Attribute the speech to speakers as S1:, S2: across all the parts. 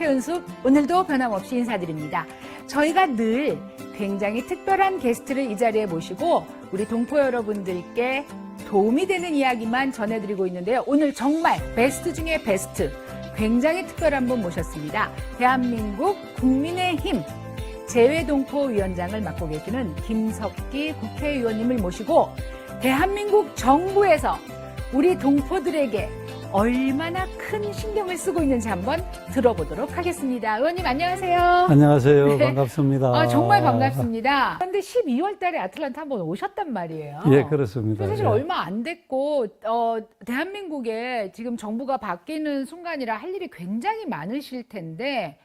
S1: 최은숙, 오늘도 변함없이 인사드립니다. 저희가 늘 굉장히 특별한 게스트를 이 자리에 모시고 우리 동포 여러분들께 도움이 되는 이야기만 전해드리고 있는데요. 오늘 정말 베스트 중에 베스트, 굉장히 특별한 분 모셨습니다. 대한민국 국민의힘 재외동포위원장을 맡고 계시는 김석기 국회의원님을 모시고 대한민국 정부에서 우리 동포들에게 얼마나 큰 신경을 쓰고 있는지 한번 들어보도록 하겠습니다. 의원님 안녕하세요.
S2: 안녕하세요.
S1: 네.
S2: 반갑습니다.
S1: 정말 반갑습니다. 그런데 12월 달에 아틀란타 한번 오셨단 말이에요.
S2: 예, 그렇습니다.
S1: 사실
S2: 예.
S1: 얼마 안 됐고 대한민국에 지금 정부가 바뀌는 순간이라 할 일이 굉장히 많으실 텐데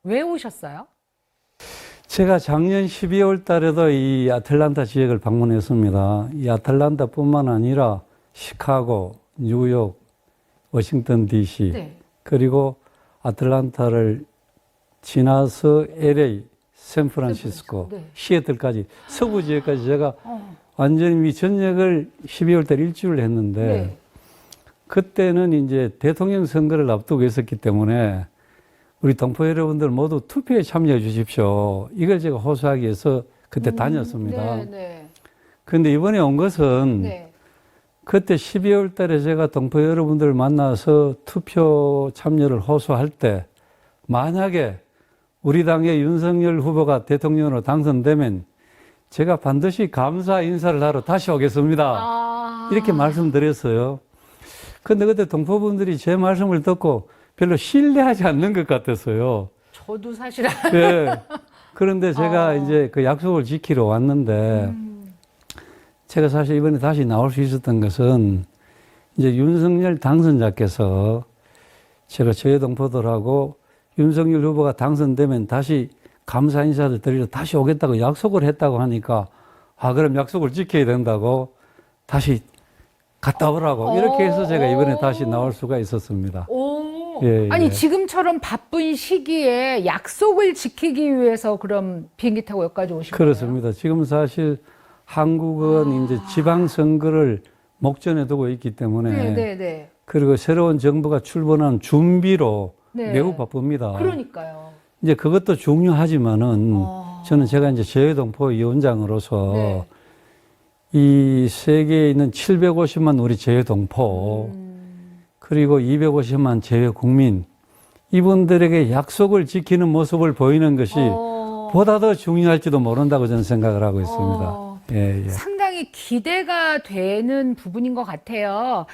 S1: 왜 오셨어요?
S2: 제가 작년 12월 달에도 이 아틀란타 지역을 방문했습니다. 이 아틀란타뿐만 아니라 시카고, 뉴욕, 워싱턴 DC,
S1: 네.
S2: 그리고 아틀란타를 지나서 LA, 샌프란시스코,
S1: 네.
S2: 시애틀까지 서부 지역까지 제가 완전히 전역을 12월 달 일주일 했는데
S1: 네.
S2: 그때는 이제 대통령 선거를 앞두고 있었기 때문에 우리 동포 여러분들 모두 투표에 참여해 주십시오. 이걸 제가 호소하기 위해서 그때 다녔습니다.
S1: 네.
S2: 그런데 이번에 온 것은
S1: 네.
S2: 그때 12월 달에 제가 동포 여러분들 만나서 투표 참여를 호소할 때 만약에 우리 당의 윤석열 후보가 대통령으로 당선되면 제가 반드시 감사 인사를 하러 다시 오겠습니다. 이렇게 말씀드렸어요. 근데 그때 동포분들이 제 말씀을 듣고 별로 신뢰하지 않는 것 같았어요.
S1: 저도 사실
S2: 네. 그런데 제가 이제 그 약속을 지키러 왔는데 제가 사실 이번에 다시 나올 수 있었던 것은 이제 윤석열 당선자께서 제가 저희 동포들하고 윤석열 후보가 당선되면 다시 감사 인사를 드리러 다시 오겠다고 약속을 했다고 하니까 그럼 약속을 지켜야 된다고 다시 갔다 오라고 이렇게 해서 제가 이번에 다시 나올 수가 있었습니다. 예,
S1: 아니
S2: 예.
S1: 지금처럼 바쁜 시기에 약속을 지키기 위해서 그럼 비행기 타고 여기까지 오신 거예요?
S2: 그렇습니다. 지금 사실 한국은 이제 지방선거를 목전에 두고 있기 때문에
S1: 네.
S2: 그리고 새로운 정부가 출범한 준비로
S1: 네.
S2: 매우 바쁩니다.
S1: 그러니까요.
S2: 이제 그것도 중요하지만은 저는 제가 이제 재외동포 위원장으로서
S1: 네.
S2: 이 세계에 있는 750만 우리 재외동포 그리고 250만 재외국민 이분들에게 약속을 지키는 모습을 보이는 것이 보다 더 중요할지도 모른다고 저는 생각을 하고 있습니다. 예.
S1: 상당히 기대가 되는 부분인 것 같아요.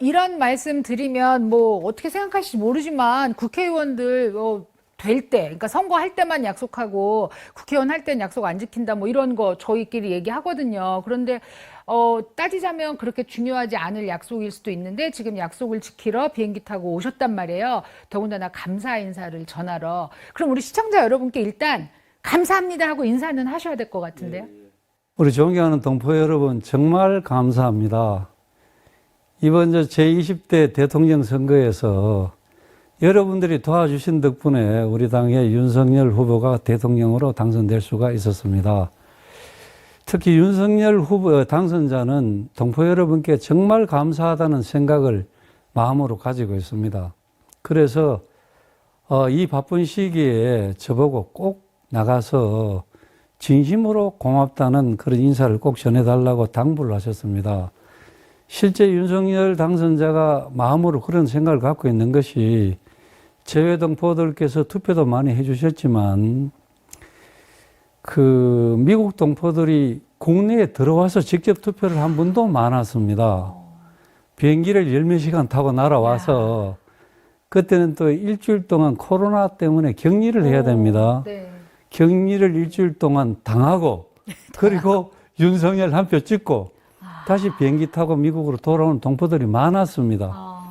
S1: 이런 말씀 드리면 뭐 어떻게 생각하실지 모르지만 국회의원들 될 때, 그러니까 선거할 때만 약속하고 국회의원 할 때는 약속 안 지킨다 뭐 이런 거 저희끼리 얘기하거든요. 그런데 따지자면 그렇게 중요하지 않을 약속일 수도 있는데 지금 약속을 지키러 비행기 타고 오셨단 말이에요. 더군다나 감사 인사를 전하러. 그럼 우리 시청자 여러분께 일단 감사합니다 하고 인사는 하셔야 될 것 같은데요.
S2: 우리 존경하는 동포 여러분 정말 감사합니다. 이번 제20대 대통령 선거에서 여러분들이 도와주신 덕분에 우리 당의 윤석열 후보가 대통령으로 당선될 수가 있었습니다. 특히 윤석열 후보 당선자는 동포 여러분께 정말 감사하다는 생각을 마음으로 가지고 있습니다. 그래서 이 바쁜 시기에 저보고 꼭 나가서 진심으로 고맙다는 그런 인사를 꼭 전해달라고 당부를 하셨습니다. 실제 윤석열 당선자가 마음으로 그런 생각을 갖고 있는 것이 재외동포들께서 투표도 많이 해주셨지만 그 미국 동포들이 국내에 들어와서 직접 투표를 한 분도 많았습니다. 비행기를 10몇 시간 타고 날아와서 그때는 또 일주일 동안 코로나 때문에 격리를 해야 됩니다.
S1: 네.
S2: 격리를 일주일 동안 당하고 그리고 윤석열 한 표 찍고 다시 비행기 타고 미국으로 돌아오는 동포들이 많았습니다.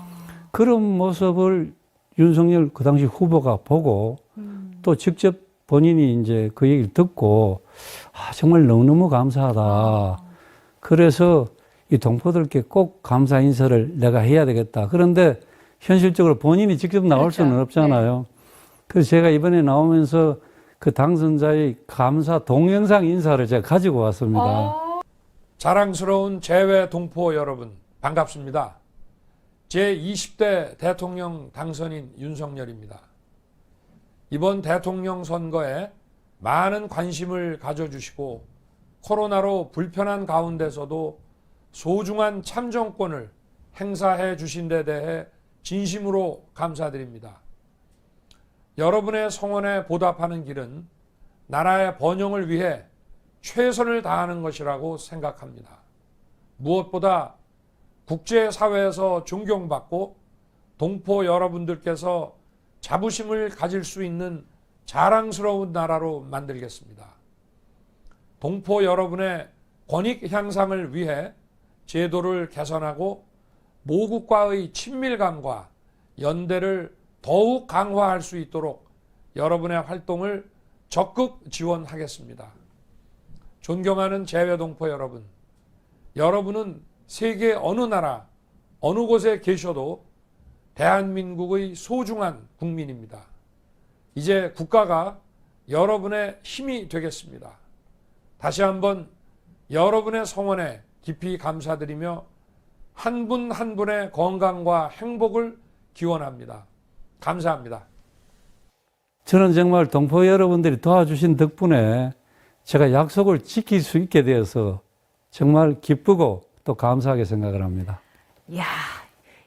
S2: 그런 모습을 윤석열 그 당시 후보가 보고 또 직접 본인이 이제 그 얘기를 듣고 정말 너무너무 감사하다. 그래서 이 동포들께 꼭 감사 인사를 내가 해야 되겠다. 그런데 현실적으로 본인이 직접 나올
S1: 그렇죠.
S2: 수는 없잖아요. 그래서 제가 이번에 나오면서 그 당선자의 감사 동영상 인사를 제가 가지고 왔습니다.
S3: 자랑스러운 재외 동포 여러분 반갑습니다. 제20대 대통령 당선인 윤석열입니다. 이번 대통령 선거에 많은 관심을 가져주시고 코로나로 불편한 가운데서도 소중한 참정권을 행사해 주신 데 대해 진심으로 감사드립니다. 여러분의 성원에 보답하는 길은 나라의 번영을 위해 최선을 다하는 것이라고 생각합니다. 무엇보다 국제사회에서 존경받고 동포 여러분들께서 자부심을 가질 수 있는 자랑스러운 나라로 만들겠습니다. 동포 여러분의 권익 향상을 위해 제도를 개선하고 모국과의 친밀감과 연대를 더욱 강화할 수 있도록 여러분의 활동을 적극 지원하겠습니다. 존경하는 재외동포 여러분, 여러분은 세계 어느 나라, 어느 곳에 계셔도 대한민국의 소중한 국민입니다. 이제 국가가 여러분의 힘이 되겠습니다. 다시 한번 여러분의 성원에 깊이 감사드리며 한 분 한 분의 건강과 행복을 기원합니다. 감사합니다.
S2: 저는 정말 동포 여러분들이 도와주신 덕분에 제가 약속을 지킬 수 있게 되어서 정말 기쁘고 또 감사하게 생각을 합니다.
S1: 이야,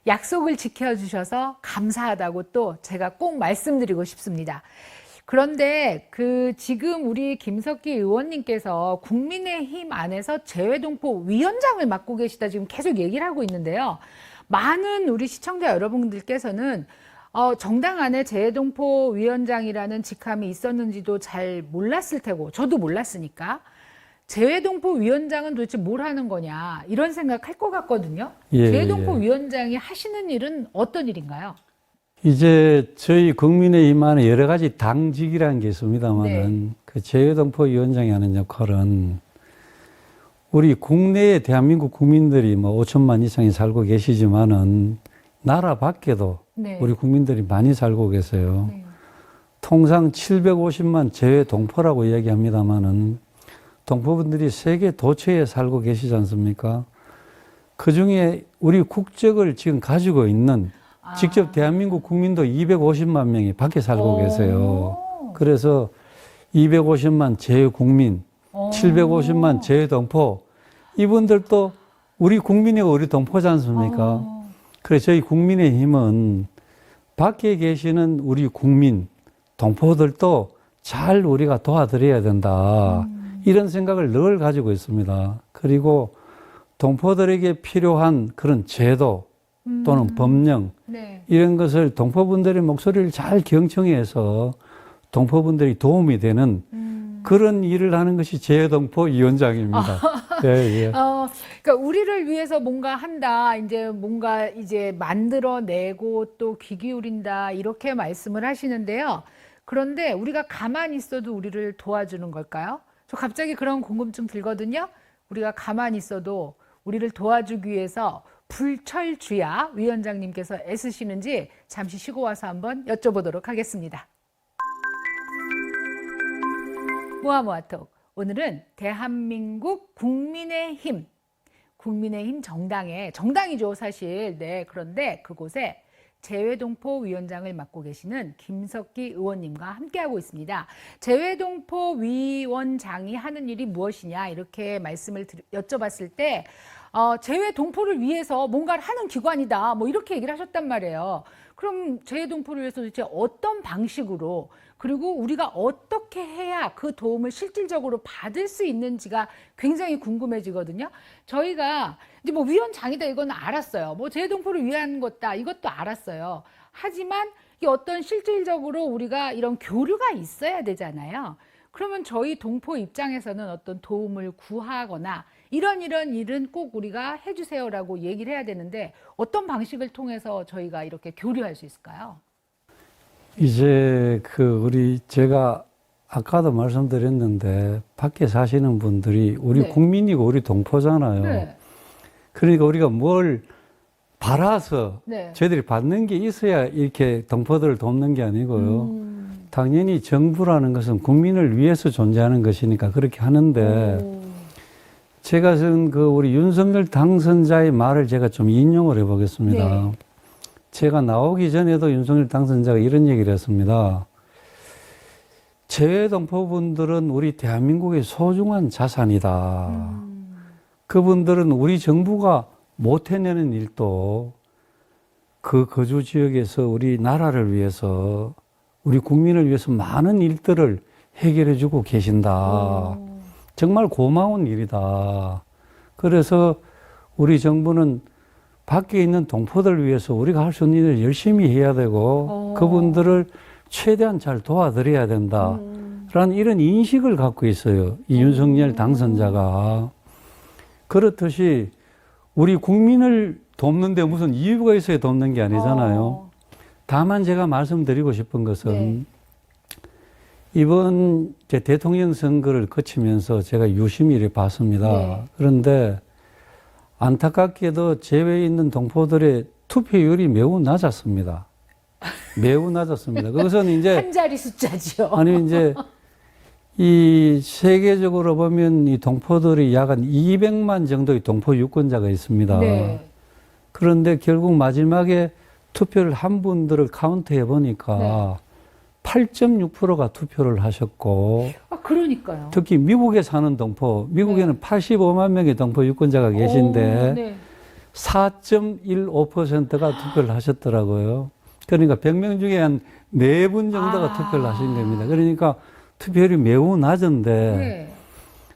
S1: 약속을 지켜주셔서 감사하다고 또 제가 꼭 말씀드리고 싶습니다. 그런데 지금 우리 김석기 의원님께서 국민의힘 안에서 재외동포 위원장을 맡고 계시다 지금 계속 얘기를 하고 있는데요. 많은 우리 시청자 여러분들께서는 정당 안에 재외동포 위원장이라는 직함이 있었는지도 잘 몰랐을 테고, 저도 몰랐으니까 재외동포 위원장은 도대체 뭘 하는 거냐 이런 생각할 것 같거든요. 재외동포 위원장이 하시는 일은 어떤 일인가요?
S2: 이제 저희 국민의힘 안에 여러 가지 당직이라는 게 있습니다만은 그 재외동포 위원장이 하는 역할은 우리 국내에 대한민국 국민들이 뭐 5천만 이상이 살고 계시지만은 나라 밖에도 우리 국민들이 많이 살고 계세요. 통상 750만 재외동포라고 이야기합니다만은 동포분들이 세계 도처에 살고 계시지 않습니까? 그 중에 우리 국적을 지금 가지고 있는 직접 대한민국 국민도 250만 명이 밖에 살고 계세요. 그래서 250만 재외국민, 750만 재외동포, 이분들도 우리 국민이고 우리 동포지 않습니까? 그래서 저희 국민의힘은 밖에 계시는 우리 국민, 동포들도 잘 우리가 도와드려야 된다. 이런 생각을 늘 가지고 있습니다. 그리고 동포들에게 필요한 그런 제도 또는 법령 이런 것을 동포분들의 목소리를 잘 경청해서 동포분들이 도움이 되는 그런 일을 하는 것이 재외동포 위원장입니다.
S1: 그러니까 우리를 위해서 뭔가 한다, 이제 뭔가 이제 만들어내고 또 귀 기울인다 이렇게 말씀을 하시는데요. 그런데 우리가 가만히 있어도 우리를 도와주는 걸까요? 저 갑자기 그런 궁금증 들거든요. 우리가 가만히 있어도 우리를 도와주기 위해서 불철주야 위원장님께서 애쓰시는지 잠시 쉬고 와서 한번 여쭤보도록 하겠습니다. 모아모아톡, 오늘은 대한민국 국민의힘 정당이죠 사실. 그런데 그곳에 재외동포 위원장을 맡고 계시는 김석기 의원님과 함께하고 있습니다. 재외동포 위원장이 하는 일이 무엇이냐 이렇게 말씀을 여쭤봤을 때 재외동포를 위해서 뭔가를 하는 기관이다 뭐 이렇게 얘기를 하셨단 말이에요. 그럼 재외동포를 위해서 도대체 어떤 방식으로, 그리고 우리가 어떻게 해야 그 도움을 실질적으로 받을 수 있는지가 굉장히 궁금해지거든요. 저희가 이제 뭐 위원장이다 이건 알았어요. 뭐 재외동포를 위한 것다 이것도 알았어요. 하지만 이 어떤 실질적으로 우리가 이런 교류가 있어야 되잖아요. 그러면 저희 동포 입장에서는 어떤 도움을 구하거나 이런 일은 꼭 우리가 해주세요라고 얘기를 해야 되는데 어떤 방식을 통해서 저희가 이렇게 교류할 수 있을까요?
S2: 이제 제가 아까도 말씀드렸는데 밖에 사시는 분들이 우리 국민이고 우리 동포잖아요. 그러니까 우리가 뭘 바라서 저희들이 받는 게 있어야 이렇게 동포들을 돕는 게 아니고요. 당연히 정부라는 것은 국민을 위해서 존재하는 것이니까 그렇게 하는데 제가 쓴 우리 윤석열 당선자의 말을 제가 좀 인용을 해보겠습니다. 제가 나오기 전에도 윤석열 당선자가 이런 얘기를 했습니다. 재외 동포분들은 우리 대한민국의 소중한 자산이다. 그분들은 우리 정부가 못 해내는 일도 그 거주 지역에서 우리 나라를 위해서, 우리 국민을 위해서 많은 일들을 해결해 주고 계신다. 정말 고마운 일이다. 그래서 우리 정부는 밖에 있는 동포들 위해서 우리가 할 수 있는 일을 열심히 해야 되고 그분들을 최대한 잘 도와드려야 된다. 라는 이런 인식을 갖고 있어요. 이 윤석열 당선자가. 그렇듯이 우리 국민을 돕는데 무슨 이유가 있어야 돕는 게 아니잖아요. 다만 제가 말씀드리고 싶은 것은
S1: 네.
S2: 이번 대통령 선거를 거치면서 제가 유심히 봤습니다.
S1: 네.
S2: 그런데 안타깝게도 제외에 있는 동포들의 투표율이 매우 낮았습니다. 매우 낮았습니다. 그것은 이제
S1: 한 자리 숫자죠.
S2: 아니 이제 이 세계적으로 보면 이 동포들이 약 한 200만 정도의 동포 유권자가 있습니다.
S1: 네.
S2: 그런데 결국 마지막에 투표를 한 분들을 카운트해 보니까
S1: 네.
S2: 8.6%가 투표를 하셨고
S1: 아, 그러니까요.
S2: 특히 미국에 사는 동포, 미국에는 85만 명의 동포 유권자가 계신데
S1: 네.
S2: 4.15%가 투표를 하셨더라고요. 그러니까 100명 중에 한 4분 정도가 투표를 하신 겁니다. 그러니까 투표율이 매우 낮은데
S1: 네.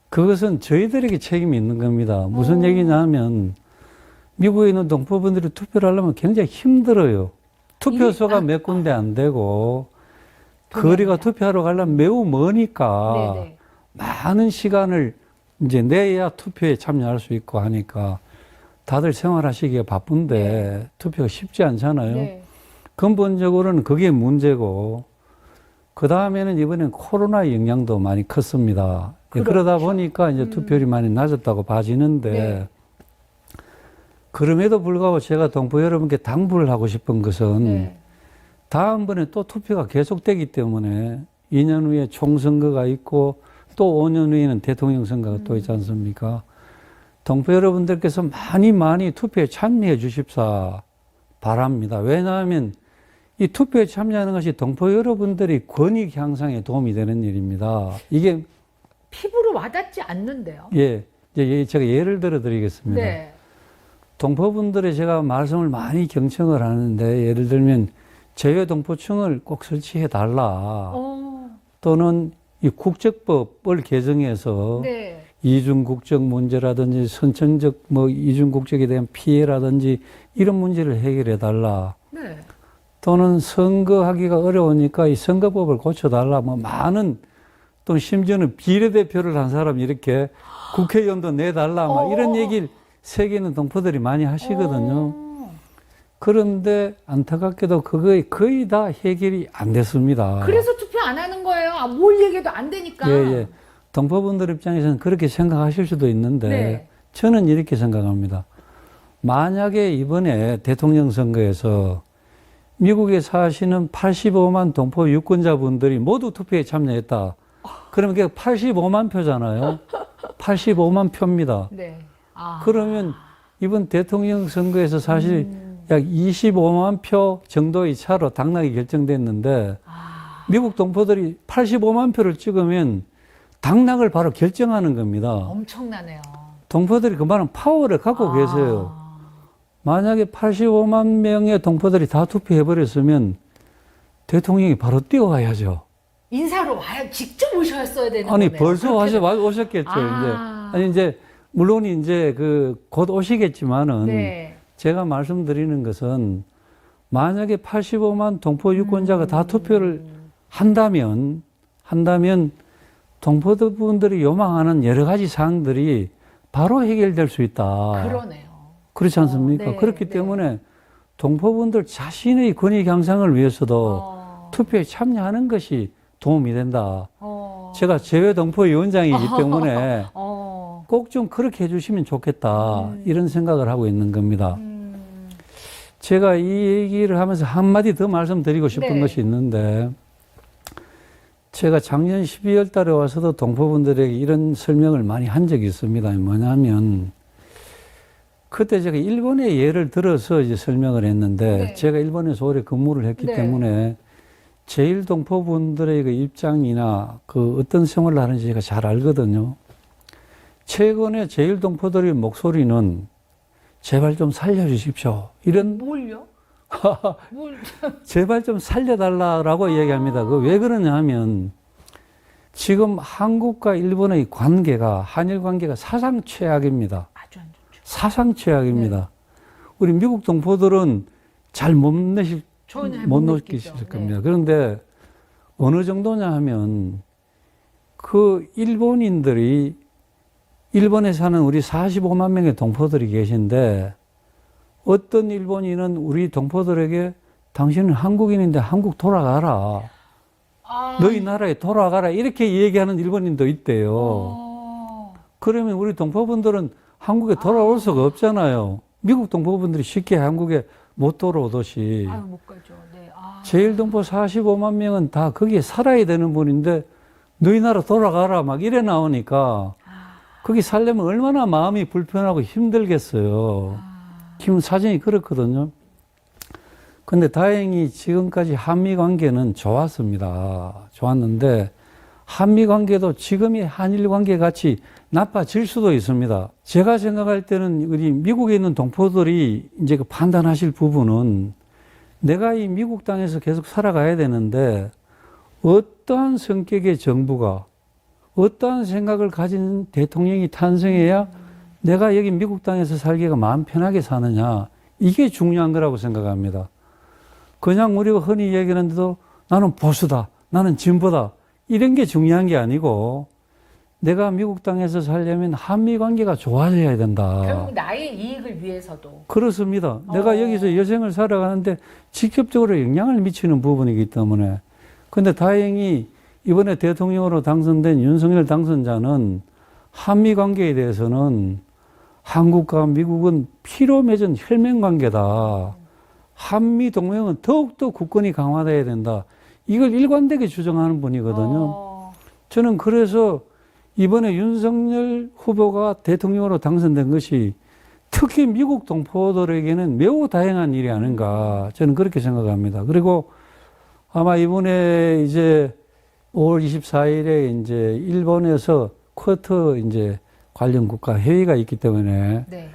S2: 그것은 저희들에게 책임이 있는 겁니다. 무슨 얘기냐면 미국에 있는 동포분들이 투표를 하려면 굉장히 힘들어요. 투표소가 몇 군데 안 되고 거리가 투표하러 가려면 매우 머니까
S1: 네네.
S2: 많은 시간을 이제 내야 투표에 참여할 수 있고 하니까 다들 생활하시기가 바쁜데 투표가 쉽지 않잖아요.
S1: 네.
S2: 근본적으로는 그게 문제고 그 다음에는 이번엔 코로나 영향도 많이 컸습니다.
S1: 그렇죠.
S2: 그러다 보니까 이제 투표율이 많이 낮았다고 봐지는데
S1: 네.
S2: 그럼에도 불구하고 제가 동포 여러분께 당부를 하고 싶은 것은
S1: 네.
S2: 다음번에 또 투표가 계속되기 때문에 2년 후에 총선거가 있고 또 5년 후에는 대통령 선거가 또 있지 않습니까? 동포 여러분들께서 많이 투표에 참여해 주십사 바랍니다. 왜냐하면 이 투표에 참여하는 것이 동포 여러분들의 권익 향상에 도움이 되는 일입니다. 이게
S1: 피부로 와닿지 않는데요.
S2: 예, 이제 제가 예를 들어 드리겠습니다.
S1: 네.
S2: 동포분들의 제가 말씀을 많이 경청을 하는데 예를 들면 제외 동포층을 꼭 설치해 달라. 또는 이 국적법을 개정해서
S1: 네.
S2: 이중 국적 문제라든지 선천적 이중 국적에 대한 피해라든지 이런 문제를 해결해 달라.
S1: 네.
S2: 또는 선거하기가 어려우니까 이 선거법을 고쳐달라. 많은 또 심지어는 비례대표를 한 사람 이렇게 국회의원도 내달라. 이런 얘기를 세계 있는 동포들이 많이 하시거든요. 그런데 안타깝게도 그거에 거의 다 해결이 안 됐습니다.
S1: 그래서 투표 안 하는 거예요. 아, 뭘 얘기해도 안 되니까.
S2: 예. 동포분들 입장에서는 그렇게 생각하실 수도 있는데
S1: 네.
S2: 저는 이렇게 생각합니다. 만약에 이번에 대통령 선거에서 미국에 사시는 85만 동포 유권자분들이 모두 투표에 참여했다. 그러면 그게 85만 표잖아요. 85만 표입니다.
S1: 네.
S2: 그러면 이번 대통령 선거에서 사실 약 25만 표 정도의 차로 당락이 결정됐는데 미국 동포들이 85만 표를 찍으면 당락을 바로 결정하는 겁니다.
S1: 엄청나네요.
S2: 동포들이 그만한 파워를 갖고 계세요. 만약에 85만 명의 동포들이 다 투표해버렸으면 대통령이 바로 뛰어와야죠.
S1: 인사로 와요. 직접 오셨어야 되는
S2: 아니,
S1: 거네요.
S2: 벌써 오셨겠죠. 이제 물론 이제 곧 오시겠지만은
S1: 네.
S2: 제가 말씀드리는 것은 만약에 85만 동포 유권자가 다 투표를 한다면 동포분들이 요망하는 여러 가지 사항들이 바로 해결될 수 있다.
S1: 그러네요.
S2: 그렇지 않습니까?
S1: 네,
S2: 그렇기
S1: 네.
S2: 때문에 동포분들 자신의 권익 향상을 위해서도 투표에 참여하는 것이 도움이 된다. 제가 제외 동포 위원장이기 때문에 꼭 좀 그렇게 해주시면 좋겠다. 이런 생각을 하고 있는 겁니다. 제가 이 얘기를 하면서 한마디 더 말씀드리고 싶은
S1: 네.
S2: 것이 있는데 제가 작년 12월 달에 와서도 동포분들에게 이런 설명을 많이 한 적이 있습니다. 뭐냐면 그때 제가 일본의 예를 들어서 이제 설명을 했는데
S1: 네.
S2: 제가 일본에서 오래 근무를 했기
S1: 네.
S2: 때문에 제1동포분들의 그 입장이나 그 어떤 생활을 하는지 제가 잘 알거든요. 최근에 제1동포들의 목소리는 제발 좀 살려주십시오. 이런
S1: 뭘요? 뭘?
S2: 제발 좀 살려달라고 이야기합니다. 그 왜 그러냐 하면 지금 한국과 일본의 관계가 한일 관계가 사상 최악입니다.
S1: 아주 안 좋죠.
S2: 사상 최악입니다. 우리 미국 동포들은 잘 못
S1: 전혀
S2: 못
S1: 못
S2: 느끼실
S1: 느끼죠.
S2: 겁니다. 그런데 어느 정도냐 하면 그 일본인들이 일본에 사는 우리 45만 명의 동포들이 계신데 어떤 일본인은 우리 동포들에게 당신은 한국인인데 한국 돌아가라. 너희 나라에 돌아가라. 이렇게 얘기하는 일본인도 있대요. 그러면 우리 동포분들은 한국에 돌아올 수가 없잖아요. 미국 동포분들이 쉽게 한국에 못 돌아오듯이.
S1: 아유, 못 가죠. 네.
S2: 제1동포 45만 명은 다 거기에 살아야 되는 분인데 너희 나라 돌아가라 막 이래 나오니까 거기 살려면 얼마나 마음이 불편하고 힘들겠어요. 지금 사정이 그렇거든요. 근데 다행히 지금까지 한미 관계는 좋았습니다. 좋았는데 한미 관계도 지금의 한일 관계 같이 나빠질 수도 있습니다. 제가 생각할 때는 우리 미국에 있는 동포들이 이제 그 판단하실 부분은 내가 이 미국 땅에서 계속 살아가야 되는데 어떠한 성격의 정부가 어떠한 생각을 가진 대통령이 탄생해야 내가 여기 미국 땅에서 살기가 마음 편하게 사느냐 이게 중요한 거라고 생각합니다. 그냥 우리가 흔히 얘기하는데도 나는 보수다, 나는 진보다 이런 게 중요한 게 아니고 내가 미국 땅에서 살려면 한미 관계가 좋아져야 된다.
S1: 결국 나의 이익을 위해서도.
S2: 그렇습니다. 내가 여기서 여생을 살아가는데 직접적으로 영향을 미치는 부분이기 때문에. 근데 다행히 이번에 대통령으로 당선된 윤석열 당선자는 한미 관계에 대해서는 한국과 미국은 피로 맺은 혈맹 관계다. 한미 동맹은 더욱더 굳건히 강화돼야 된다. 이걸 일관되게 주장하는 분이거든요. 저는 그래서 이번에 윤석열 후보가 대통령으로 당선된 것이 특히 미국 동포들에게는 매우 다행한 일이 아닌가 저는 그렇게 생각합니다. 그리고 아마 이번에 이제 5월 24일에 이제 일본에서 쿼터 이제 관련 국가 회의가 있기 때문에
S1: 네.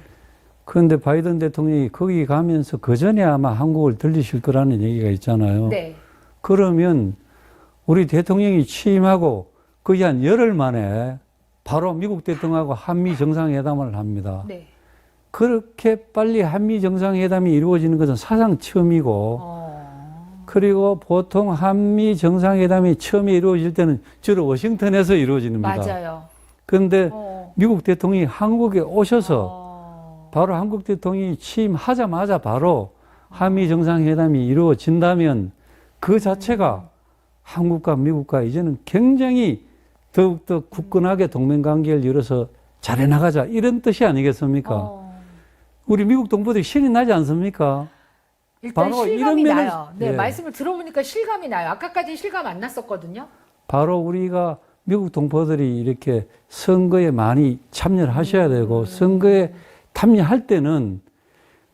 S2: 그런데 바이든 대통령이 거기 가면서 그 전에 아마 한국을 들리실 거라는 얘기가 있잖아요.
S1: 네.
S2: 그러면 우리 대통령이 취임하고 거의 한 열흘 만에 바로 미국 대통령하고 한미 정상회담을 합니다.
S1: 네.
S2: 그렇게 빨리 한미 정상회담이 이루어지는 것은 사상 처음이고 그리고 보통 한미 정상회담이 처음에 이루어질 때는 주로 워싱턴에서 이루어집니다.
S1: 맞아요.
S2: 그런데 미국 대통령이 한국에 오셔서 바로 한국 대통령이 취임하자마자 바로 한미 정상회담이 이루어진다면 그 자체가 한국과 미국과 이제는 굉장히 더욱더 굳건하게 동맹관계를 이뤄서 잘해나가자 이런 뜻이 아니겠습니까? 우리 미국 동포들이 신이 나지 않습니까?
S1: 일단
S2: 바로
S1: 실감이
S2: 이런
S1: 나요. 네,
S2: 예.
S1: 말씀을 들어보니까 실감이 나요. 아까까지는 실감 안 났었거든요.
S2: 바로 우리가 미국 동포들이 이렇게 선거에 많이 참여를 하셔야 되고 선거에 참여할 때는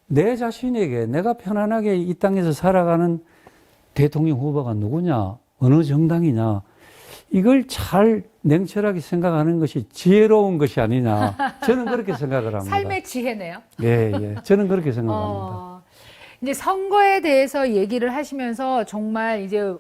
S2: 내 자신에게 내가 편안하게 이 땅에서 살아가는 대통령 후보가 누구냐, 어느 정당이냐 이걸 잘 냉철하게 생각하는 것이 지혜로운 것이 아니냐 저는 그렇게 생각을 합니다.
S1: 삶의 지혜네요.
S2: 예, 예. 저는 그렇게 생각합니다.
S1: 이제 선거에 대해서 얘기를 하시면서 정말 이제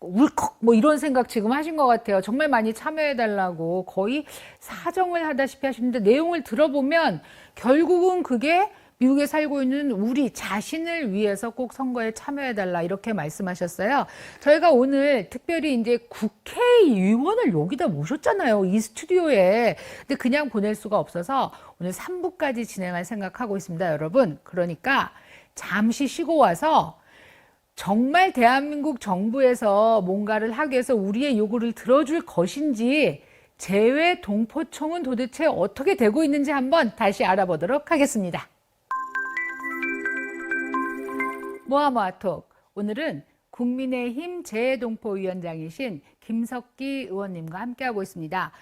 S1: 울컥 뭐 이런 생각 지금 하신 것 같아요. 정말 많이 참여해달라고 거의 사정을 하다시피 하시는데 내용을 들어보면 결국은 그게 미국에 살고 있는 우리 자신을 위해서 꼭 선거에 참여해달라 이렇게 말씀하셨어요. 저희가 오늘 특별히 이제 국회의원을 여기다 모셨잖아요. 이 스튜디오에. 근데 그냥 보낼 수가 없어서 오늘 3부까지 진행할 생각하고 있습니다, 여러분. 그러니까 잠시 쉬고 와서 정말 대한민국 정부에서 뭔가를 하기 위해서 우리의 요구를 들어줄 것인지 재외 동포청은 도대체 어떻게 되고 있는지 한번 다시 알아보도록 하겠습니다. 모아모아톡 오늘은 국민의힘 재외동포위원장이신 김석기 의원님과 함께하고 있습니다.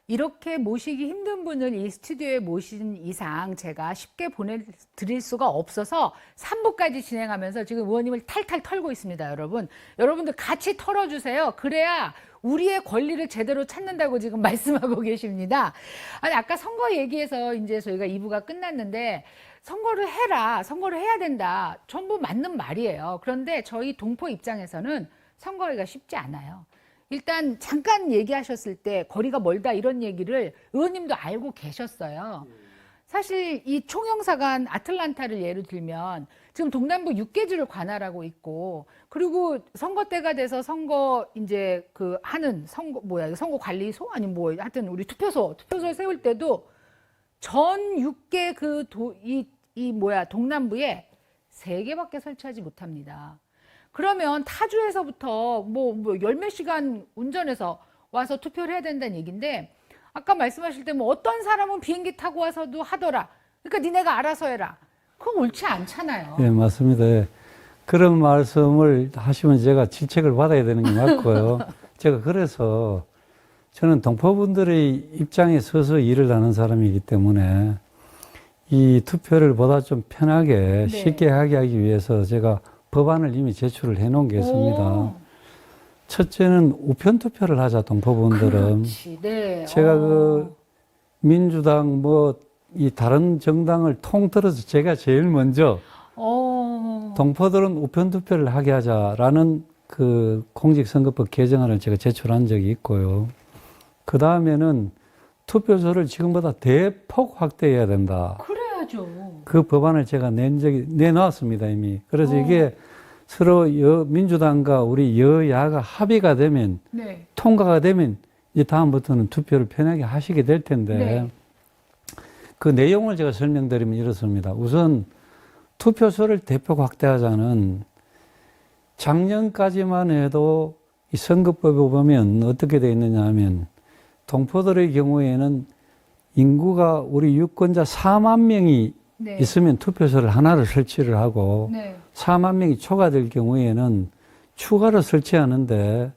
S1: 이렇게 모시기 힘든 분을 이 스튜디오에 모신 이상 제가 쉽게 보내드릴 수가 없어서 3부까지 진행하면서 지금 의원님을 탈탈 털고 있습니다, 여러분. 여러분들 같이 털어주세요. 그래야 우리의 권리를 제대로 찾는다고 지금 말씀하고 계십니다. 아니, 아까 선거 얘기해서 이제 저희가 2부가 끝났는데 선거를 해라, 선거를 해야 된다. 전부 맞는 말이에요. 그런데 저희 동포 입장에서는 선거하기가 쉽지 않아요. 일단 잠깐 얘기하셨을 때 거리가 멀다 이런 얘기를 의원님도 알고 계셨어요. 사실 이 총영사관 아틀란타를 예를 들면 지금 동남부 6개주를 관할하고 있고, 그리고 선거 때가 돼서 선거 이제 그 하는 선거 관리소 아니 뭐 하여튼 우리 투표소를 세울 때도 전 6개 동남부에 3개밖에 설치하지 못합니다. 그러면 타주에서부터 열 몇 시간 운전해서 와서 투표를 해야 된다는 얘기인데, 아까 말씀하실 때 뭐 어떤 사람은 비행기 타고 와서도 하더라. 그러니까 니네가 알아서 해라. 그건 옳지 않잖아요.
S2: 예, 맞습니다. 예. 그런 말씀을 하시면 제가 질책을 받아야 되는 게 맞고요. 제가 그래서 저는 동포분들의 입장에 서서 일을 하는 사람이기 때문에 이 투표를 보다 좀 편하게
S1: 네.
S2: 쉽게 하기 위해서 제가 법안을 이미 제출을 해놓은 게 있습니다.
S1: 오.
S2: 첫째는 우편 투표를 하자, 동포분들은.
S1: 그렇지, 네.
S2: 제가 그 민주당 이 다른 정당을 통틀어서 제가 제일 먼저 동포들은 우편 투표를 하게 하자라는 그 공직선거법 개정안을 제가 제출한 적이 있고요. 그 다음에는 투표소를 지금보다 대폭 확대해야 된다.
S1: 그래야죠.
S2: 그 법안을 제가 내놨습니다, 이미. 그래서 이게 서로 민주당과 우리 여야가 합의가 되면,
S1: 네.
S2: 통과가 되면, 이제 다음부터는 투표를 편하게 하시게 될 텐데,
S1: 네.
S2: 그 내용을 제가 설명드리면 이렇습니다. 우선, 투표소를 대폭 확대하자는 작년까지만 해도 이 선거법에 보면 어떻게 되어 있느냐 하면, 동포들의 경우에는 인구가 우리 유권자 4만 명이
S1: 네.
S2: 있으면 투표소를 하나를 설치를 하고,
S1: 네.
S2: 4만 명이 초과될 경우에는 추가로 설치하는데,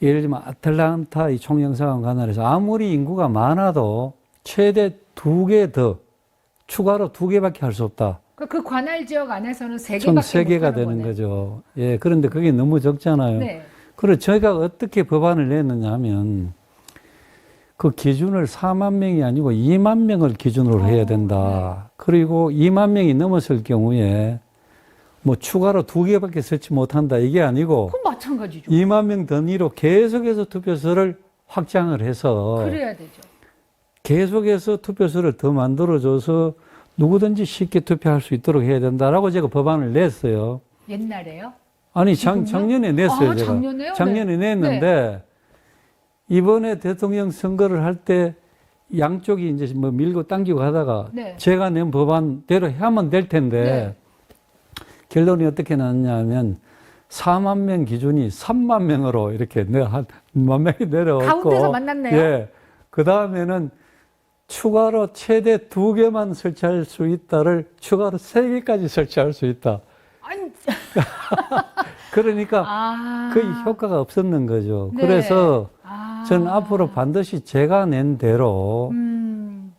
S2: 예를 들면 아틀란타 이 총영사관 관할에서 아무리 인구가 많아도 최대 2개 더 추가로 2개밖에 할 수 없다.
S1: 그 관할 지역 안에서는 3개밖에
S2: 총
S1: 못
S2: 3개가
S1: 하는
S2: 되는
S1: 거네.
S2: 거죠. 예, 그런데 그게 너무 적잖아요.
S1: 네.
S2: 그래서 저희가 어떻게 법안을 냈느냐 하면, 그 기준을 4만 명이 아니고 2만 명을 기준으로 해야 된다. 그리고 2만 명이 넘었을 경우에 뭐 추가로 2개밖에 설치 못한다. 이게 아니고
S1: 그건 마찬가지죠.
S2: 2만 명 단위로 계속해서 투표소를 확장을 해서
S1: 그래야 되죠.
S2: 계속해서 투표소를 더 만들어줘서 누구든지 쉽게 투표할 수 있도록 해야 된다라고 제가 법안을 냈어요.
S1: 옛날에요?
S2: 아니,
S1: 지금요?
S2: 작년에 냈어요,
S1: 아,
S2: 제가.
S1: 작년에요?
S2: 작년에
S1: 네.
S2: 냈는데, 이번에 대통령 선거를 할 때 양쪽이 이제 뭐 밀고 당기고 하다가
S1: 네.
S2: 제가 낸 법안대로 하면 될 텐데,
S1: 네.
S2: 결론이 어떻게 나왔냐 하면 4만 명 기준이 3만 명으로 이렇게 한 1만 명이 내려왔고,
S1: 가운데서 만났네요.
S2: 예. 그 다음에는 추가로 최대 2개만 설치할 수 있다를 추가로 3개까지 설치할 수 있다.
S1: 아니,
S2: 그러니까 거의 효과가 없었는 거죠.
S1: 네.
S2: 그래서 저는 앞으로 반드시 제가 낸 대로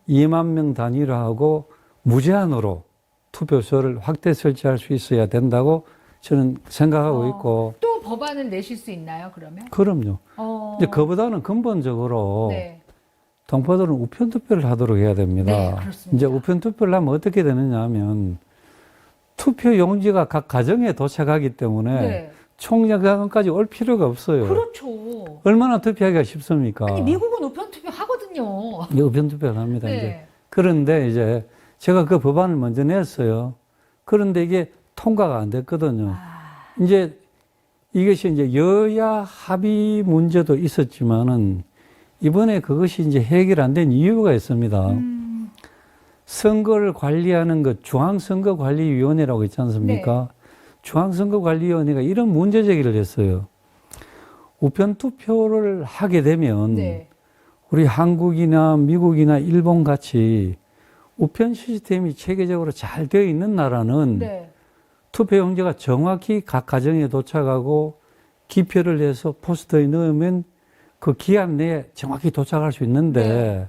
S2: 2만 명 단위로 하고 무제한으로 투표소를 확대 설치할 수 있어야 된다고 저는 생각하고 있고.
S1: 또 법안을 내실 수 있나요, 그러면?
S2: 그럼요. 이제 그보다는 근본적으로
S1: 네.
S2: 동포들은 우편 투표를 하도록 해야 됩니다.
S1: 네, 그렇습니다.
S2: 이제 우편 투표를 하면 어떻게 되느냐 하면 투표 용지가 각 가정에 도착하기 때문에
S1: 네.
S2: 총영사관까지 올 필요가 없어요.
S1: 그렇죠.
S2: 얼마나 투표하기가 쉽습니까?
S1: 아니, 미국은 우편 투표 하거든요.
S2: 우편 투표를 합니다.
S1: 네.
S2: 이제. 그런데 이제 제가 그 법안을 먼저 냈어요. 그런데 이게 통과가 안 됐거든요. 이제 이것이 이제 여야 합의 문제도 있었지만은 이번에 그것이 이제 해결 안 된 이유가 있습니다. 선거를 관리하는 것 중앙선거관리위원회라고 있지 않습니까?
S1: 네.
S2: 중앙선거관리위원회가 이런 문제 제기를 했어요. 우편 투표를 하게 되면
S1: 네.
S2: 우리 한국이나 미국이나 일본 같이 우편 시스템이 체계적으로 잘 되어 있는 나라는
S1: 네.
S2: 투표용지가 정확히 각 가정에 도착하고 기표를 해서 포스터에 넣으면 그 기한 내에 정확히 도착할 수 있는데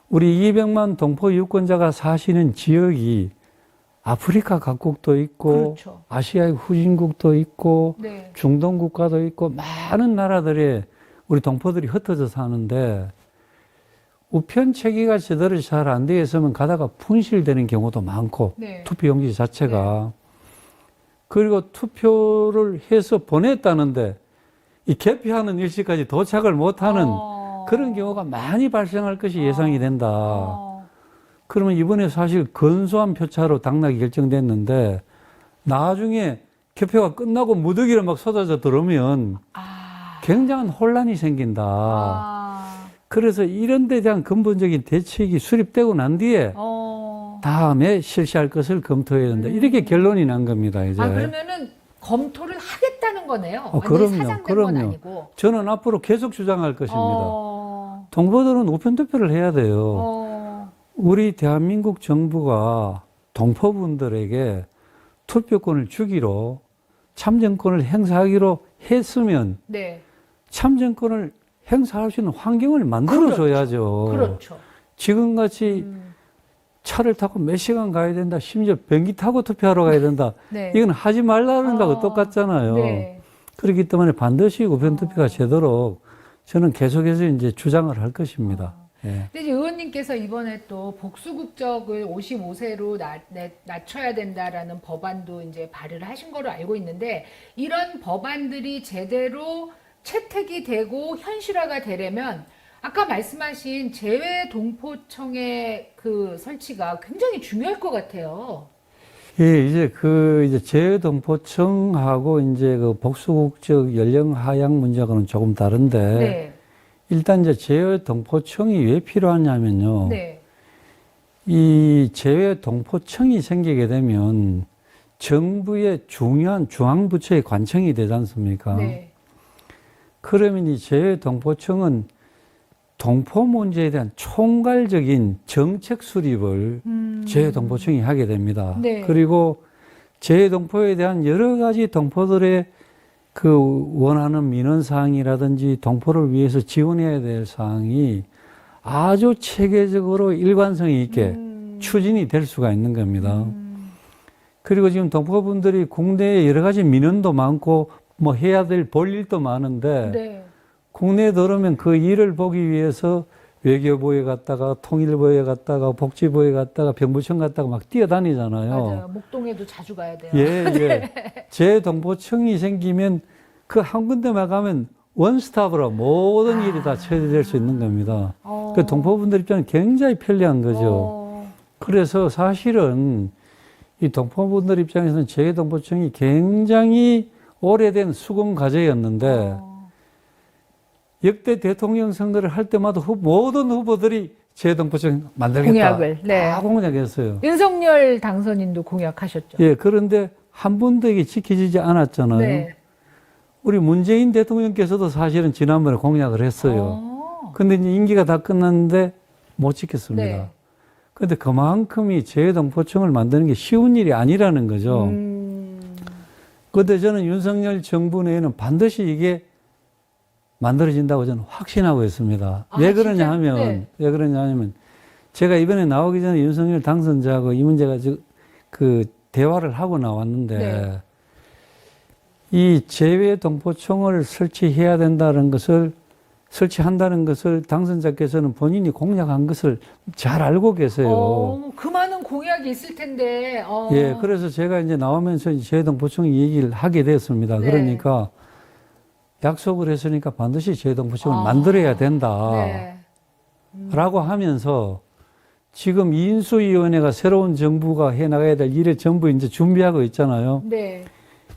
S2: 우리 200만 동포 유권자가 사시는 지역이 아프리카 각국도 있고
S1: 그렇죠.
S2: 아시아의 후진국도 있고
S1: 네.
S2: 중동 국가도 있고 많은 나라들에 우리 동포들이 흩어져 사는데 우편 체계가 제대로 잘 안 되어 있으면 가다가 분실되는 경우도 많고
S1: 네.
S2: 투표용지 자체가 그리고 투표를 해서 보냈다는데 이 개표하는 일시까지 도착을 못하는 그런 경우가 많이 발생할 것이 예상이 된다. 그러면 이번에 사실 근소한 표차로 당락이 결정됐는데 나중에 개표가 끝나고 무더기로 막 쏟아져 들어오면 굉장한 혼란이 생긴다. 그래서 이런 데 대한 근본적인 대책이 수립되고 난 뒤에 다음에 실시할 것을 검토해야 된다. 이렇게 결론이 난 겁니다, 이제.
S1: 그러면은 검토를 하겠다는 거네요.
S2: 그럼요,
S1: 건 아니고.
S2: 저는 앞으로 계속 주장할 것입니다. 동포들은 우편투표를 해야 돼요. 우리 대한민국 정부가 동포분들에게 투표권을 주기로 참정권을 행사하기로 했으면
S1: 네.
S2: 참정권을 행사할 수 있는 환경을 만들어줘야죠.
S1: 그렇죠.
S2: 지금같이 차를 타고 몇 시간 가야 된다, 심지어 비행기 타고 투표하러 가야 된다.
S1: 네.
S2: 이건 하지 말라는 거하고 똑같잖아요.
S1: 네.
S2: 그렇기 때문에 반드시 우편투표가 되도록 저는 계속해서 이제 주장을 할 것입니다. 예.
S1: 근데 이제 의원님께서 이번에 또 복수국적을 55세로 낮춰야 된다라는 법안도 이제 발의를 하신 거로 알고 있는데 이런 법안들이 제대로 채택이 되고 현실화가 되려면 아까 말씀하신 재외동포청의 그 설치가 굉장히 중요할 것 같아요.
S2: 예, 이제 재외동포청하고 이제 그 복수국적 연령 하향 문제하고는 조금 다른데
S1: 네.
S2: 일단 이제 재외동포청이 왜 필요하냐면요.
S1: 네.
S2: 이 재외동포청이 생기게 되면 정부의 중요한 중앙부처의 관청이 되지 않습니까?
S1: 네.
S2: 그러면 이 재외동포청은 동포 문제에 대한 총괄적인 정책 수립을 재외동포청이 하게 됩니다.
S1: 네.
S2: 그리고 재외동포에 대한 여러 가지 동포들의 그 원하는 민원사항이라든지 동포를 위해서 지원해야 될 사항이 아주 체계적으로 일관성이 있게 추진이 될 수가 있는 겁니다. 그리고 지금 동포분들이 국내에 여러 가지 민원도 많고 뭐 해야 될 볼 일도 많은데
S1: 네.
S2: 국내에 들어오면 그 일을 보기 위해서 외교부에 갔다가 통일부에 갔다가 복지부에 갔다가 병무청 갔다가 막 뛰어다니잖아요.
S1: 맞아요. 목동에도 자주 가야 돼요.
S2: 예, 예. 재동포청이 생기면 그 한 군데만 가면 원스톱으로 모든 일이 다 처리될 수 있는 겁니다. 그 동포분들 입장은 굉장히 편리한 거죠. 그래서 사실은 이 동포분들 입장에서는 재동포청이 굉장히 오래된 수공 과제였는데 역대 대통령 선거를 할 때마다 모든 후보들이 재동포청 만들겠다.
S1: 공약을, 네.
S2: 다 공약했어요.
S1: 윤석열 당선인도 공약하셨죠.
S2: 예, 그런데 한 번도 이게 지켜지지 않았잖아요.
S1: 네.
S2: 우리 문재인 대통령께서도 사실은 지난번에 공약을 했어요. 근데 이제 임기가 다 끝났는데 못 지켰습니다.
S1: 네.
S2: 그런데 그만큼이 재동포청을 만드는 게 쉬운 일이 아니라는 거죠. 그런데 저는 윤석열 정부 내에는 반드시 이게 만들어진다고 저는 확신하고 있습니다. 왜 그러냐 하면,
S1: 네.
S2: 왜 그러냐 하면, 제가 이번에 나오기 전에 윤석열 당선자하고 이 문제가 그 대화를 하고 나왔는데,
S1: 네.
S2: 이 재외동포청을 설치해야 된다는 것을, 설치한다는 것을 당선자께서는 본인이 공약한 것을 잘 알고 계세요.
S1: 그 많은 공약이 있을 텐데.
S2: 예, 그래서 제가 이제 나오면서 재외동포청 얘기를 하게 됐습니다.
S1: 네.
S2: 그러니까, 약속을 했으니까 반드시 재동포청을 만들어야 된다.
S1: 네.
S2: 라고 하면서 지금 인수위원회가 새로운 정부가 해나가야 될 일을 전부 이제 준비하고 있잖아요.
S1: 네.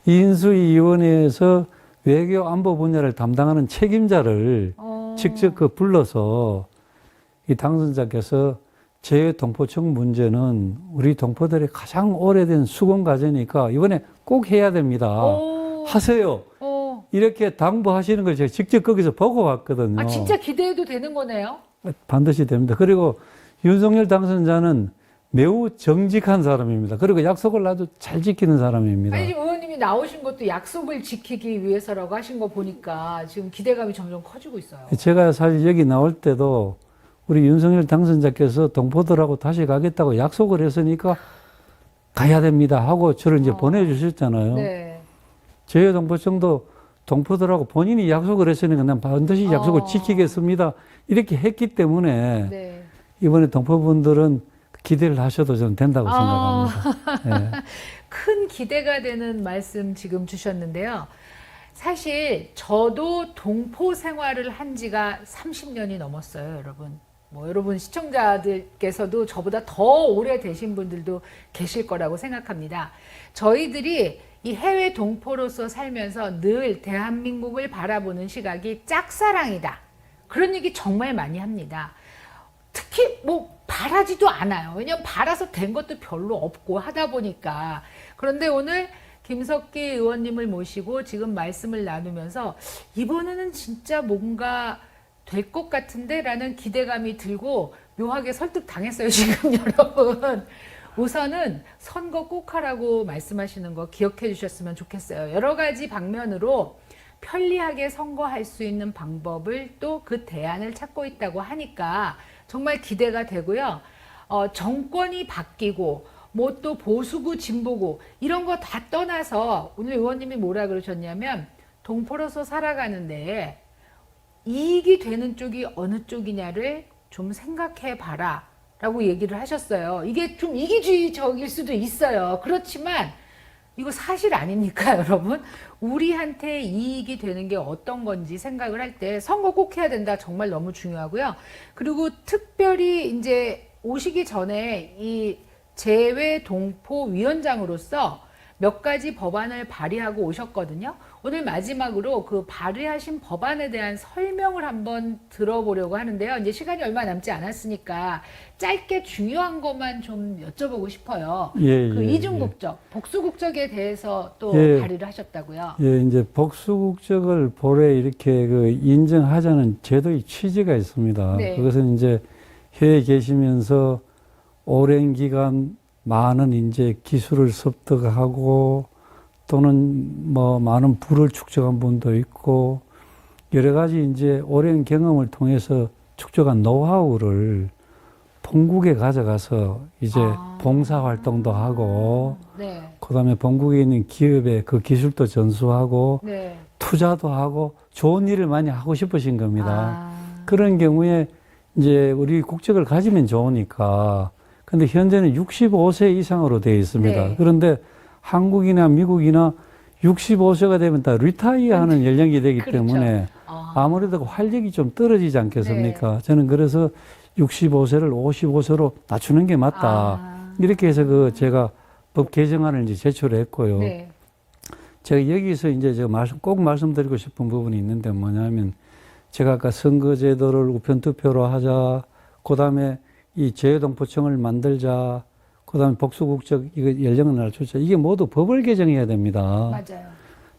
S2: 인수위원회에서 외교 안보 분야를 담당하는 책임자를 직접 불러서 이 당선자께서 재동포청 문제는 우리 동포들의 가장 오래된 수건 과제니까 이번에 꼭 해야 됩니다. 하세요. 이렇게 당부하시는 걸 제가 직접 거기서 보고 왔거든요.
S1: 진짜 기대해도 되는 거네요?
S2: 반드시 됩니다. 그리고 윤석열 당선자는 매우 정직한 사람입니다. 그리고 약속을 아주 잘 지키는 사람입니다.
S1: 아니, 지금 의원님이 나오신 것도 약속을 지키기 위해서라고 하신 거 보니까 지금 기대감이 점점 커지고 있어요.
S2: 제가 사실 여기 나올 때도 우리 윤석열 당선자께서 동포들하고 다시 가겠다고 약속을 했으니까 가야 됩니다 하고 저를 이제 보내주셨잖아요.
S1: 네.
S2: 제휴동포청도 동포들하고 본인이 약속을 했으니까 난 반드시 약속을 지키겠습니다. 이렇게 했기 때문에
S1: 네.
S2: 이번에 동포분들은 기대를 하셔도 저는 된다고 생각합니다. 예.
S1: 큰 기대가 되는 말씀 지금 주셨는데요. 사실 저도 동포 생활을 한 지가 30년이 넘었어요, 여러분. 뭐 여러분 시청자들께서도 저보다 더 오래 되신 분들도 계실 거라고 생각합니다. 저희들이 이 해외 동포로서 살면서 늘 대한민국을 바라보는 시각이 짝사랑이다. 그런 얘기 정말 많이 합니다. 특히 뭐 바라지도 않아요. 왜냐면 바라서 된 것도 별로 없고 하다 보니까. 그런데 오늘 김석기 의원님을 모시고 지금 말씀을 나누면서 이번에는 진짜 뭔가 될 것 같은데 라는 기대감이 들고 묘하게 설득당했어요, 지금 여러분. 우선은 선거 꼭 하라고 말씀하시는 거 기억해 주셨으면 좋겠어요. 여러 가지 방면으로 편리하게 선거할 수 있는 방법을 또 그 대안을 찾고 있다고 하니까 정말 기대가 되고요. 정권이 바뀌고 뭐 또 보수고 진보고 이런 거 다 떠나서 오늘 의원님이 뭐라 그러셨냐면 동포로서 살아가는데 이익이 되는 쪽이 어느 쪽이냐를 좀 생각해 봐라 라고 얘기를 하셨어요. 이게 좀 이기주의적일 수도 있어요. 그렇지만 이거 사실 아닙니까, 여러분? 우리한테 이익이 되는 게 어떤 건지 생각을 할 때 선거 꼭 해야 된다. 정말 너무 중요하고요. 그리고 특별히 이제 오시기 전에 이 재외동포위원장으로서 몇 가지 법안을 발의하고 오셨거든요. 오늘 마지막으로 그 발의하신 법안에 대한 설명을 한번 들어보려고 하는데요. 이제 시간이 얼마 남지 않았으니까 짧게 중요한 것만 좀 여쭤보고 싶어요. 그 이중국적, 복수국적에 대해서 또 발의를 하셨다고요.
S2: 예, 이제 복수국적을 볼에 이렇게 그 인정하자는 제도의 취지가 있습니다.
S1: 네.
S2: 그것은 이제 해외에 계시면서 오랜 기간 많은 이제 기술을 습득하고 또는 뭐 많은 부를 축적한 분도 있고 여러 가지 이제 오랜 경험을 통해서 축적한 노하우를 본국에 가져가서 이제 봉사 활동도 하고
S1: 네.
S2: 그다음에 본국에 있는 기업에 그 기술도 전수하고
S1: 네.
S2: 투자도 하고 좋은 일을 많이 하고 싶으신 겁니다.
S1: 아.
S2: 그런 경우에 이제 우리 국적을 가지면 좋으니까 근데 현재는 65세 이상으로 되어 있습니다.
S1: 네.
S2: 그런데 한국이나 미국이나 65세가 되면 다 리타이어 하는 연령이 되기
S1: 그렇죠.
S2: 때문에 아무래도 활력이 좀 떨어지지 않겠습니까?
S1: 네.
S2: 저는 그래서 65세를 55세로 낮추는 게 맞다. 이렇게 해서 그 제가 법 개정안을 이제 제출했고요.
S1: 네.
S2: 제가 여기서 이제 제가 꼭 말씀드리고 싶은 부분이 있는데 뭐냐면 제가 아까 선거제도를 우편투표로 하자, 그 다음에 이 재외동포청을 만들자, 그 다음에 복수국적 이거 연령을 낮추자. 이게 모두 법을 개정해야 됩니다.
S1: 맞아요.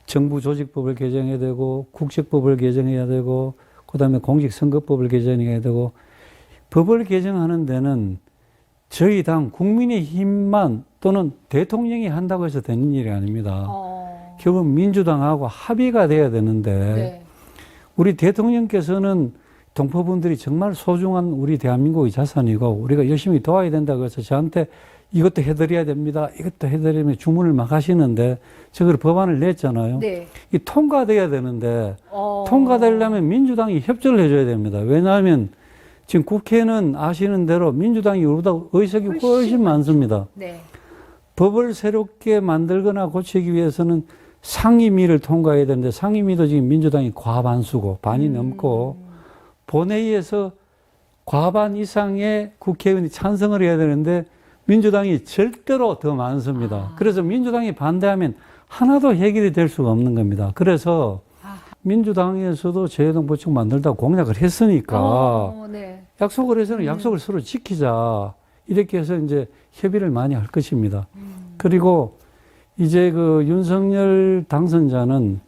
S2: 정부 조직법을 개정해야 되고, 국적법을 개정해야 되고, 그 다음에 공직선거법을 개정해야 되고, 법을 개정하는 데는 저희 당 국민의힘만 또는 대통령이 한다고 해서 되는 일이 아닙니다. 결국 민주당하고 합의가 돼야 되는데,
S1: 네.
S2: 우리 대통령께서는 동포분들이 정말 소중한 우리 대한민국의 자산이고 우리가 열심히 도와야 된다고 해서 저한테 이것도 해드려야 됩니다. 이것도 해드리면 주문을 막 하시는데 저걸 법안을 냈잖아요.
S1: 네.
S2: 이 통과돼야 되는데 통과되려면 민주당이 협조를 해줘야 됩니다. 왜냐하면 지금 국회는 아시는 대로 민주당이 우리보다 의석이 훨씬 많습니다.
S1: 네.
S2: 법을 새롭게 만들거나 고치기 위해서는 상임위를 통과해야 되는데 상임위도 지금 민주당이 과반수고 반이 넘고 본회의에서 과반 이상의 국회의원이 찬성을 해야 되는데 민주당이 절대로 더 많습니다. 그래서 민주당이 반대하면 하나도 해결이 될 수가 없는 겁니다. 그래서 민주당에서도 재외동포청 만들다고 공약을 했으니까
S1: 네.
S2: 약속을 해서는 약속을 서로 지키자. 이렇게 해서 이제 협의를 많이 할 것입니다. 그리고 이제 그 윤석열 당선자는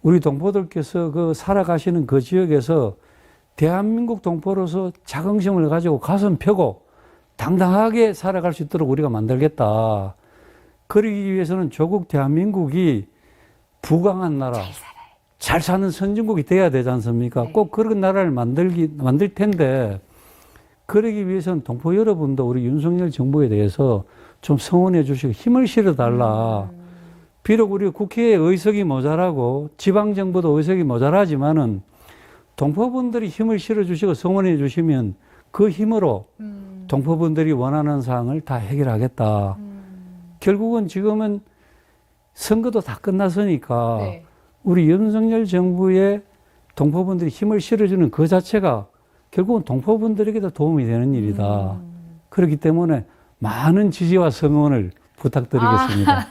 S2: 우리 동포들께서 그 살아가시는 그 지역에서 대한민국 동포로서 자긍심을 가지고 가슴 펴고 당당하게 살아갈 수 있도록 우리가 만들겠다. 그러기 위해서는 조국 대한민국이 부강한 나라, 잘 사는 선진국이 돼야 되지 않습니까?
S1: 네.
S2: 꼭 그런 나라를 만들 텐데, 그러기 위해서는 동포 여러분도 우리 윤석열 정부에 대해서 좀 성원해 주시고 힘을 실어달라. 비록 우리 국회에 의석이 모자라고 지방정부도 의석이 모자라지만은 동포분들이 힘을 실어주시고 성원해 주시면 그 힘으로 동포분들이 원하는 사항을 다 해결하겠다. 결국은 지금은 선거도 다 끝났으니까
S1: 네.
S2: 우리 윤석열 정부의 동포분들이 힘을 실어주는 그 자체가 결국은 동포분들에게도 도움이 되는 일이다. 그렇기 때문에 많은 지지와 성원을 부탁드리겠습니다.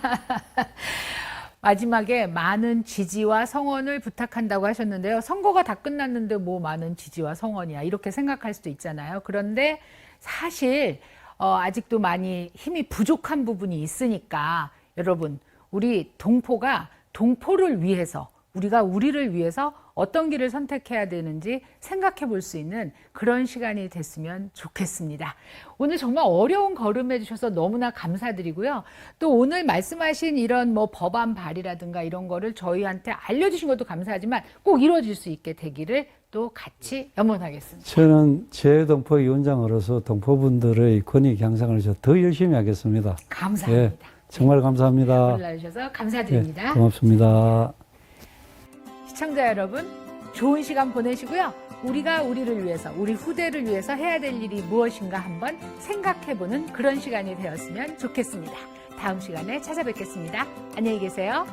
S1: 마지막에 많은 지지와 성원을 부탁한다고 하셨는데요. 선거가 다 끝났는데 뭐 많은 지지와 성원이야 이렇게 생각할 수도 있잖아요. 그런데 사실 아직도 많이 힘이 부족한 부분이 있으니까 여러분 우리 동포가 동포를 위해서 우리가 우리를 위해서 어떤 길을 선택해야 되는지 생각해 볼 수 있는 그런 시간이 됐으면 좋겠습니다. 오늘 정말 어려운 걸음 해주셔서 너무나 감사드리고요. 또 오늘 말씀하신 이런 뭐 법안 발의라든가 이런 거를 저희한테 알려주신 것도 감사하지만 꼭 이루어질 수 있게 되기를 또 같이 염원하겠습니다.
S2: 저는 재동포 위원장으로서 동포분들의 권익 향상을 위해서 더 열심히 하겠습니다.
S1: 감사합니다.
S2: 예, 정말 감사합니다.
S1: 올라주셔서 감사드립니다.
S2: 예, 고맙습니다.
S1: 시청자 여러분, 좋은 시간 보내시고요. 우리가 우리를 위해서, 우리 후대를 위해서 해야 될 일이 무엇인가 한번 생각해보는 그런 시간이 되었으면 좋겠습니다. 다음 시간에 찾아뵙겠습니다. 안녕히 계세요.